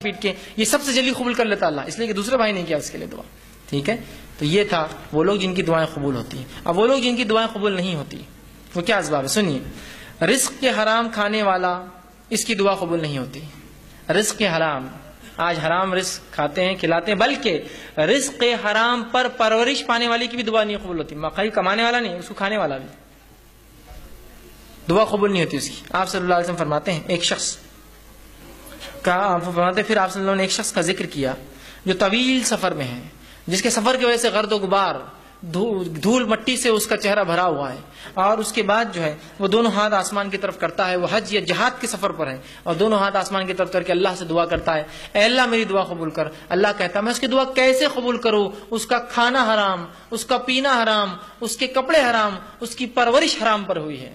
پیٹ کے، یہ سب سے جلدی قبول کر لیتا اللہ، اس لیے کہ دوسرے بھائی نے کیا اس کے لیے دعا. ٹھیک ہے، تو یہ تھا وہ لوگ جن کی دعائیں قبول ہوتی ہیں. اب وہ لوگ جن کی دعائیں قبول نہیں ہوتی وہ کیا اسباب ہے؟ سنیے، رزق کے حرام کھانے والا، اس کی دعا قبول نہیں ہوتی. رزق کے حرام، آج حرام رزق کھاتے ہیں کھلاتے ہیں، بلکہ رزق حرام پر پرورش پانے والی کی بھی دعا نہیں قبول ہوتی. مقائی کمانے والا نہیں، اس کو کھانے والا بھی دعا قبول نہیں ہوتی اس کی. آپ صلی اللہ علیہ وسلم فرماتے ہیں ایک شخص کا، آپ فرماتے ہیں پھر آپ صلی اللہ علیہ وسلم نے ایک شخص کا ذکر کیا جو طویل سفر میں ہے، جس کے سفر کی وجہ سے گرد و غبار، دھول مٹی سے اس کا چہرہ بھرا ہوا ہے، اور اس کے بعد جو ہے وہ دونوں ہاتھ آسمان کی طرف کرتا ہے. وہ حج یا جہاد کے سفر پر ہے اور دونوں ہاتھ آسمان کی طرف کر کے اللہ سے دعا کرتا ہے، اے اللہ میری دعا قبول کر. اللہ کہتا ہے میں اس کی دعا کیسے قبول کروں؟ اس کا کھانا حرام، اس کا پینا حرام، اس کے کپڑے حرام، اس کی پرورش حرام پر ہوئی ہے.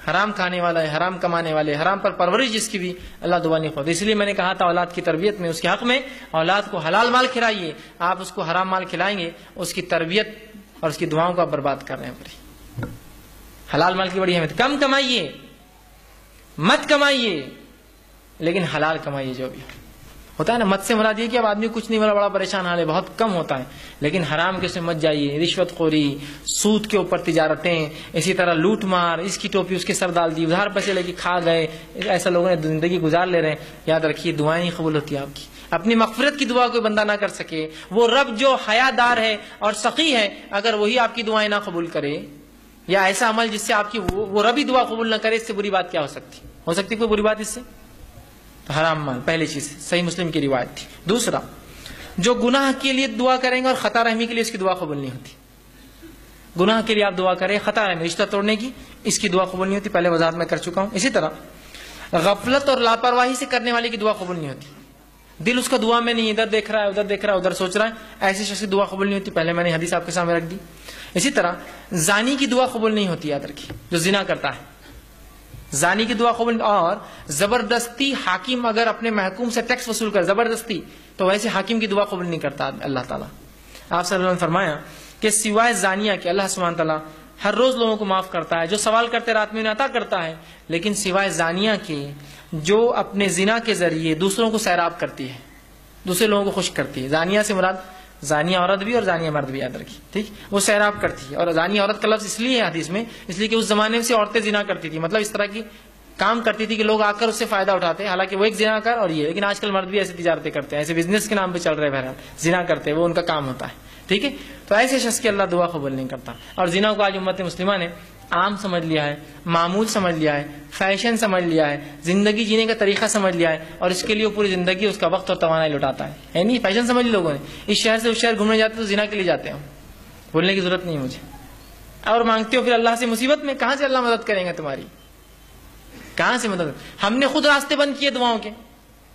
حرام کھانے والا ہے، حرام کمانے والے، حرام پر پرورش جس کی بھی اللہ دعا نہیں خود. اس لیے میں نے کہا تھا اولاد کی تربیت میں، اس کے حق میں اولاد کو حلال مال کھلائیے. آپ اس کو حرام مال کھلائیں گے، اس کی تربیت اور اس کی دعاؤں کو آپ برباد کر رہے ہیں. حلال مال کی بڑی اہمیت. کم کمائیے، مت کمائیے، لیکن حلال کمائیے. جو بھی ہوتا ہے نا، مت سے مراد یہ کہ اب آدمی کچھ نہیں، بڑا پریشان حال ہے، بہت کم ہوتا ہے، لیکن حرام کے اس میں مت جائیے. رشوت خوری، سود کے اوپر تجارتیں، اسی طرح لوٹ مار، اس کی ٹوپی اس کے سر ڈال دی، ادھار پیسے لے کے کھا گئے، ایسا لوگوں نے زندگی گزار لے رہے ہیں. یاد رکھیے دعائیں نہیں قبول ہوتی آپ کی. اپنی مغفرت کی دعا کوئی بندہ نہ کر سکے، وہ رب جو حیا دار ہے اور سخی ہے، اگر وہی آپ کی دعائیں نہ قبول کرے، یا ایسا عمل جس سے آپ کی وہ رب ہی دعا قبول نہ کرے، اس سے بری بات کیا ہو سکتی کوئی بری بات اس سے؟ تو حرام مال پہلی چیز، صحیح مسلم کی روایت تھی. دوسرا، جو گناہ کے لیے دعا کریں گے اور خطا رحمی کے لیے اس کی دعا قبول نہیں ہوتی. گناہ کے لیے آپ دعا کریں، خطا رحمی رشتہ توڑنے کی، اس کی دعا قبول نہیں ہوتی، پہلے وضاحت میں کر چکا ہوں. اسی طرح غفلت اور لاپرواہی سے کرنے والے کی دعا قبول نہیں ہوتی. دل اس کا دعا میں نہیں، ادھر دیکھ رہا ہے، ادھر دیکھ رہا ہے، ادھر سوچ رہا ہے، ایسی شخص کی دعا قبول نہیں ہوتی. پہلے میں نے حدیث آپ کے سامنے رکھ دی. اسی طرح زانی کی دعا قبول نہیں ہوتی. یاد رکھیے، جو زنا کرتا ہے زانی کی دعا قبول. اور زبردستی حاکم اگر اپنے محکوم سے ٹیکس وصول کر زبردستی، تو ویسے حاکم کی دعا قبول نہیں کرتا اللہ تعالیٰ. آپ صلی اللہ علیہ وسلم نے فرمایا کہ سوائے زانیہ کے اللہ سبحانہ تعالیٰ ہر روز لوگوں کو معاف کرتا ہے، جو سوال کرتے رات میں انہیں عطا کرتا ہے، لیکن سوائے زانیہ کے جو اپنے زنا کے ذریعے دوسروں کو سیراب کرتی ہے، دوسرے لوگوں کو خوش کرتی ہے. زانیہ سے مراد زانیہ عورت بھی اور زانیہ مرد بھی، یاد رکھیے. ٹھیک، وہ سیراب کرتی ہے. اور زانیہ عورت کا لفظ اس لیے ہے حدیث میں، اس لیے کہ اس زمانے سے عورتیں زنا کرتی تھی، مطلب اس طرح کی کام کرتی تھی کہ لوگ آ کر اس سے فائدہ اٹھاتے ہیں، حالانکہ وہ ایک زنا کر اور یہ. لیکن آج کل مرد بھی ایسی تجارتیں کرتے ہیں، ایسے بزنس کے نام پہ چل رہے ہیں، بہرحال زنا کرتے ہیں، وہ ان کا کام ہوتا ہے. ٹھیک ہے، تو ایسے شخص کی اللہ دعا قبول نہیں کرتا. اور زنا کو آج امت مسلمہ نے عام سمجھ لیا ہے، معمول سمجھ لیا ہے، فیشن سمجھ لیا ہے، زندگی جینے کا طریقہ سمجھ لیا ہے، اور اس کے لیے پوری زندگی اس کا وقت اور توانائی لٹاتا ہے. نہیں، فیشن سمجھ لوگوں نے. اس شہر سے اس شہر گھومنے جاتے تو زنا کے لیے جاتے ہیں، بولنے کی ضرورت نہیں مجھے. اور مانگتے ہو پھر اللہ سے مصیبت میں، کہاں سے اللہ مدد کریں گے تمہاری؟ کہاں سے مدد؟ ہم نے خود راستے بند کیے دعاؤں کے،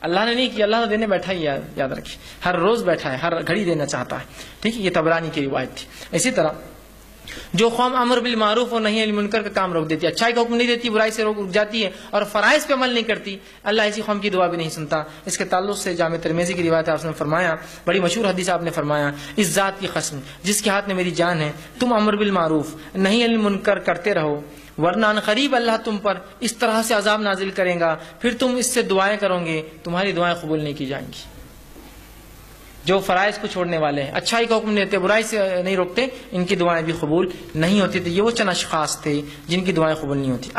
اللہ نے نہیں کیا. اللہ دینے بیٹھا ہی، یاد رکھیے، ہر روز بیٹھا ہے، ہر گھڑی دینا چاہتا ہے. ٹھیک ہے، یہ طبرانی کی روایت تھی. اسی طرح جو قوم امر بالمعروف اور نہی عن المنکر کا کام روک دیتی ہے، اچھائی کا حکم نہیں دیتی، برائی سے روک جاتی ہے، اور فرائض پہ عمل نہیں کرتی، اللہ ایسی قوم کی دعا بھی نہیں سنتا. اس کے تعلق سے جامع ترمذی کی روایت ہے، آپ نے فرمایا، بڑی مشہور حدیث آپ نے فرمایا، اس ذات کی قسم جس کے ہاتھ میں میری جان ہے، تم امر بالمعروف نہی عن المنکر کرتے رہو، ورنہ ان قریب اللہ تم پر اس طرح سے عذاب نازل کرے گا، پھر تم اس سے دعائیں کرو گے، تمہاری دعائیں قبول نہیں کی جائیں گی. جو فرائض کو چھوڑنے والے ہیں، اچھائی کا حکم نہیں دیتے، برائی سے نہیں روکتے، ان کی دعائیں بھی قبول نہیں ہوتی. تو یہ وہ چند اشخاص تھے جن کی دعائیں قبول نہیں ہوتی.